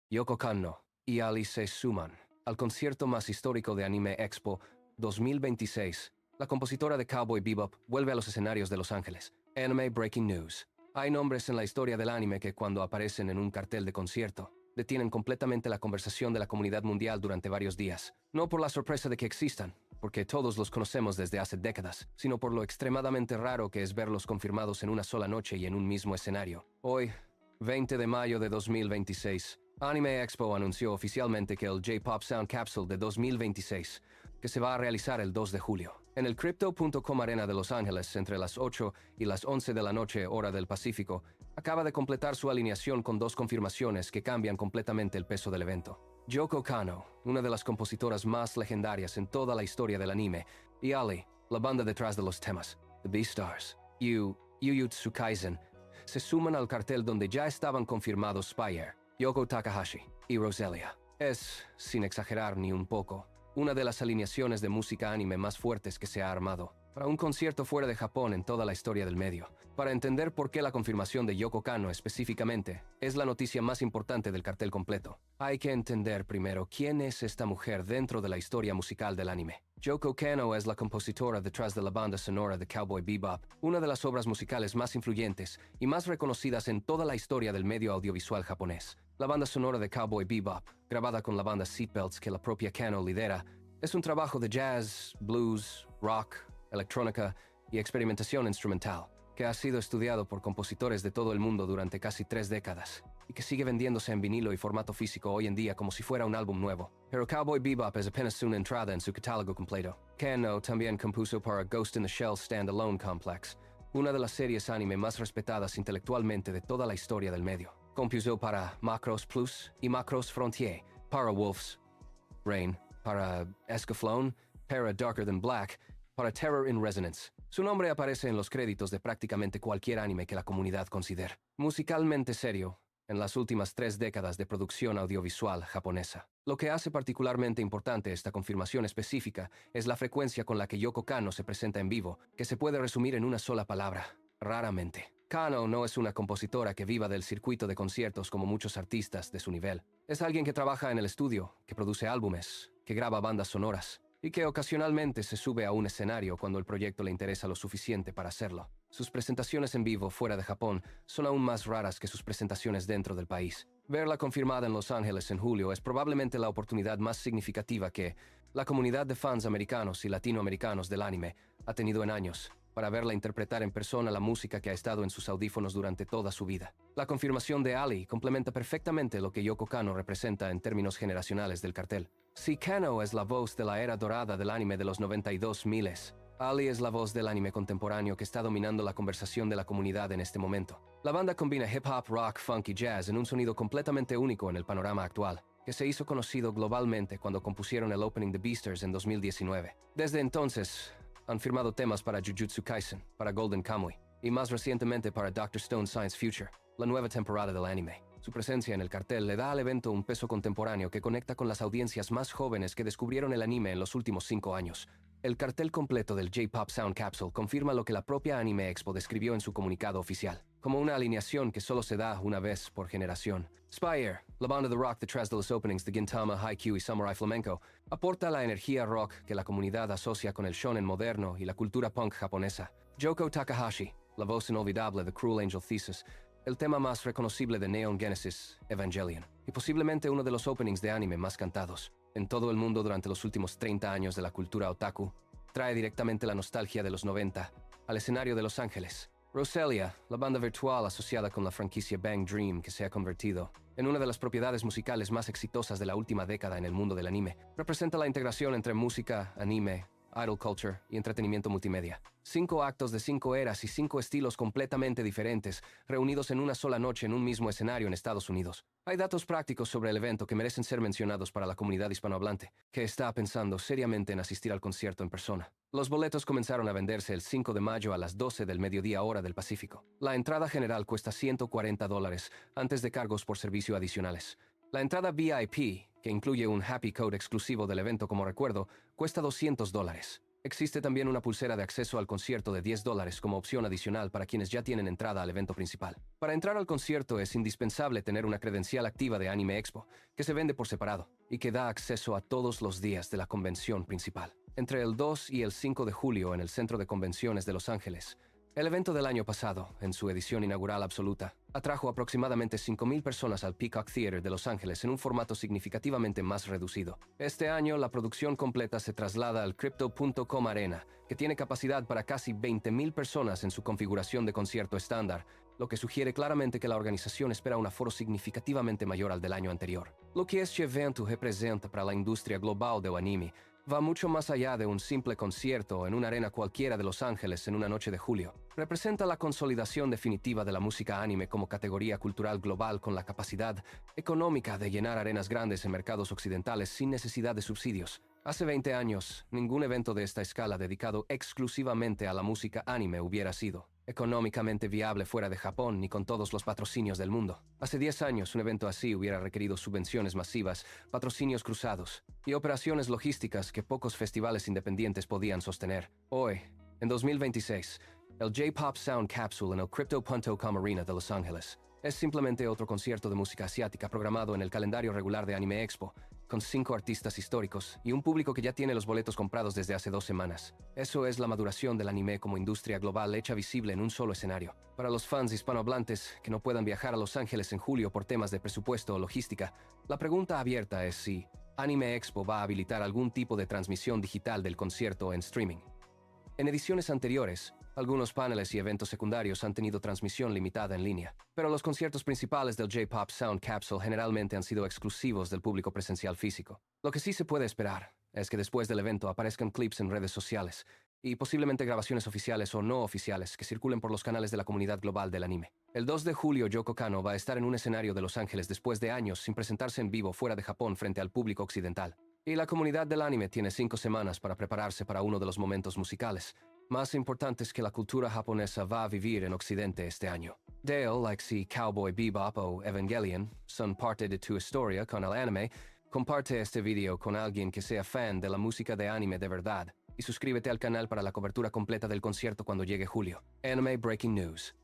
Yoko Kanno y Ali se suman al concierto más histórico de Anime Expo 2026. La compositora de Cowboy Bebop vuelve a los escenarios de Los Ángeles. Anime Breaking News. Hay nombres en la historia del anime que cuando aparecen en un cartel de concierto, detienen completamente la conversación de la comunidad mundial durante varios días. No por la sorpresa de que existan, porque todos los conocemos desde hace décadas, sino por lo extremadamente raro que es verlos confirmados en una sola noche y en un mismo escenario. Hoy, 20 de mayo de 2026, Anime Expo anunció oficialmente que el J-Pop Sound Capsule de 2026, que se va a realizar el 2 de julio, en el Crypto.com Arena de Los Ángeles entre las 8 y las 11 de la noche hora del Pacífico, acaba de completar su alineación con dos confirmaciones que cambian completamente el peso del evento. Yoko Kanno, una de las compositoras más legendarias en toda la historia del anime, y Ali, la banda detrás de los temas, The Beastars, Jujutsu Kaisen, se suman al cartel donde ya estaban confirmados Spire, Yoko Takahashi y Roselia. Es, sin exagerar ni un poco, una de las alineaciones de música anime más fuertes que se ha armado para un concierto fuera de Japón en toda la historia del medio. Para entender por qué la confirmación de Yoko Kanno específicamente es la noticia más importante del cartel completo, hay que entender primero quién es esta mujer dentro de la historia musical del anime. Yoko Kanno es la compositora detrás de la banda sonora de Cowboy Bebop, una de las obras musicales más influyentes y más reconocidas en toda la historia del medio audiovisual japonés. La banda sonora de Cowboy Bebop, grabada con la banda Seatbelts que la propia Kanno lidera, es un trabajo de jazz, blues, rock, electrónica y experimentación instrumental, que ha sido estudiado por compositores de todo el mundo durante casi 3 décadas, y que sigue vendiéndose en vinilo y formato físico hoy en día como si fuera un álbum nuevo. Pero Cowboy Bebop es apenas una entrada en su catálogo completo. Kanno también compuso para Ghost in the Shell Standalone Complex, una de las series anime más respetadas intelectualmente de toda la historia del medio. Compuso para Macross Plus y Macross Frontier, para Wolf's Rain, para Escaflowne, para Darker Than Black, para Terror in Resonance. Su nombre aparece en los créditos de prácticamente cualquier anime que la comunidad considere musicalmente serio en las últimas 3 décadas de producción audiovisual japonesa. Lo que hace particularmente importante esta confirmación específica es la frecuencia con la que Yoko Kanno se presenta en vivo, que se puede resumir en una sola palabra: raramente. Kanno no es una compositora que viva del circuito de conciertos como muchos artistas de su nivel. Es alguien que trabaja en el estudio, que produce álbumes, que graba bandas sonoras, y que ocasionalmente se sube a un escenario cuando el proyecto le interesa lo suficiente para hacerlo. Sus presentaciones en vivo fuera de Japón son aún más raras que sus presentaciones dentro del país. Verla confirmada en Los Ángeles en julio es probablemente la oportunidad más significativa que la comunidad de fans americanos y latinoamericanos del anime ha tenido en años, para verla interpretar en persona la música que ha estado en sus audífonos durante toda su vida. La confirmación de Ali complementa perfectamente lo que Yoko Kanno representa en términos generacionales del cartel. Si Kanno es la voz de la era dorada del anime de los 92 Ali es la voz del anime contemporáneo que está dominando la conversación de la comunidad en este momento. La banda combina hip hop, rock, funk y jazz en un sonido completamente único en el panorama actual, que se hizo conocido globalmente cuando compusieron el opening de Beastars en 2019. Desde entonces, han firmado temas para Jujutsu Kaisen, para Golden Kamuy, y más recientemente para Dr. Stone Science Future, la nueva temporada del anime. Su presencia en el cartel le da al evento un peso contemporáneo que conecta con las audiencias más jóvenes que descubrieron el anime en los últimos 5 años. El cartel completo del J-Pop Sound Capsule confirma lo que la propia Anime Expo describió en su comunicado oficial, como una alineación que solo se da una vez por generación. Spire, la banda de rock detrás de los openings de Gintama, Haikyuu y Samurai Flamenco, aporta la energía rock que la comunidad asocia con el shonen moderno y la cultura punk japonesa. Yoko Takahashi, la voz inolvidable de Cruel Angel Thesis, el tema más reconocible de Neon Genesis Evangelion, y posiblemente uno de los openings de anime más cantados en todo el mundo durante los últimos 30 años de la cultura otaku, trae directamente la nostalgia de los 90 al escenario de Los Ángeles. Roselia, la banda virtual asociada con la franquicia Bang Dream que se ha convertido en una de las propiedades musicales más exitosas de la última década en el mundo del anime, representa la integración entre música, anime, idol culture y entretenimiento multimedia. 5 actos de 5 eras y 5 estilos completamente diferentes, reunidos en una sola noche en un mismo escenario en Estados Unidos. Hay datos prácticos sobre el evento que merecen ser mencionados para la comunidad hispanohablante, que está pensando seriamente en asistir al concierto en persona. Los boletos comenzaron a venderse el 5 de mayo a las 12 del mediodía hora del Pacífico. La entrada general cuesta $140 antes de cargos por servicio adicionales. La entrada VIP, que incluye un Happy Code exclusivo del evento como recuerdo, cuesta $200. Existe también una pulsera de acceso al concierto de $10 como opción adicional para quienes ya tienen entrada al evento principal. Para entrar al concierto es indispensable tener una credencial activa de Anime Expo, que se vende por separado y que da acceso a todos los días de la convención principal. Entre el 2 y el 5 de julio en el Centro de Convenciones de Los Ángeles, el evento del año pasado, en su edición inaugural absoluta, atrajo aproximadamente 5,000 personas al Peacock Theater de Los Ángeles en un formato significativamente más reducido. Este año, la producción completa se traslada al Crypto.com Arena, que tiene capacidad para casi 20,000 personas en su configuración de concierto estándar, lo que sugiere claramente que la organización espera un aforo significativamente mayor al del año anterior. Lo que este evento representa para la industria global del anime va mucho más allá de un simple concierto en una arena cualquiera de Los Ángeles en una noche de julio. Representa la consolidación definitiva de la música anime como categoría cultural global con la capacidad económica de llenar arenas grandes en mercados occidentales sin necesidad de subsidios. Hace 20 años, ningún evento de esta escala dedicado exclusivamente a la música anime hubiera sido económicamente viable fuera de Japón ni con todos los patrocinios del mundo. Hace 10 años, un evento así hubiera requerido subvenciones masivas, patrocinios cruzados y operaciones logísticas que pocos festivales independientes podían sostener. Hoy, en 2026, el J-Pop Sound Capsule en el Crypto.com Arena de Los Ángeles es simplemente otro concierto de música asiática programado en el calendario regular de Anime Expo, con 5 artistas históricos y un público que ya tiene los boletos comprados desde hace 2 semanas. Eso es la maduración del anime como industria global hecha visible en un solo escenario. Para los fans hispanohablantes que no puedan viajar a Los Ángeles en julio por temas de presupuesto o logística, la pregunta abierta es si Anime Expo va a habilitar algún tipo de transmisión digital del concierto en streaming. En ediciones anteriores, algunos paneles y eventos secundarios han tenido transmisión limitada en línea, pero los conciertos principales del J-Pop Sound Capsule generalmente han sido exclusivos del público presencial físico. Lo que sí se puede esperar es que después del evento aparezcan clips en redes sociales y posiblemente grabaciones oficiales o no oficiales que circulen por los canales de la comunidad global del anime. El 2 de julio, Yoko Kanno va a estar en un escenario de Los Ángeles después de años sin presentarse en vivo fuera de Japón frente al público occidental. Y la comunidad del anime tiene 5 semanas para prepararse para uno de los momentos musicales más importantes que la cultura japonesa va a vivir en Occidente este año. Dale, like si Cowboy Bebop o Evangelion son parte de tu historia con el anime, comparte este video con alguien que sea fan de la música de anime de verdad y suscríbete al canal para la cobertura completa del concierto cuando llegue julio. Anime Breaking News.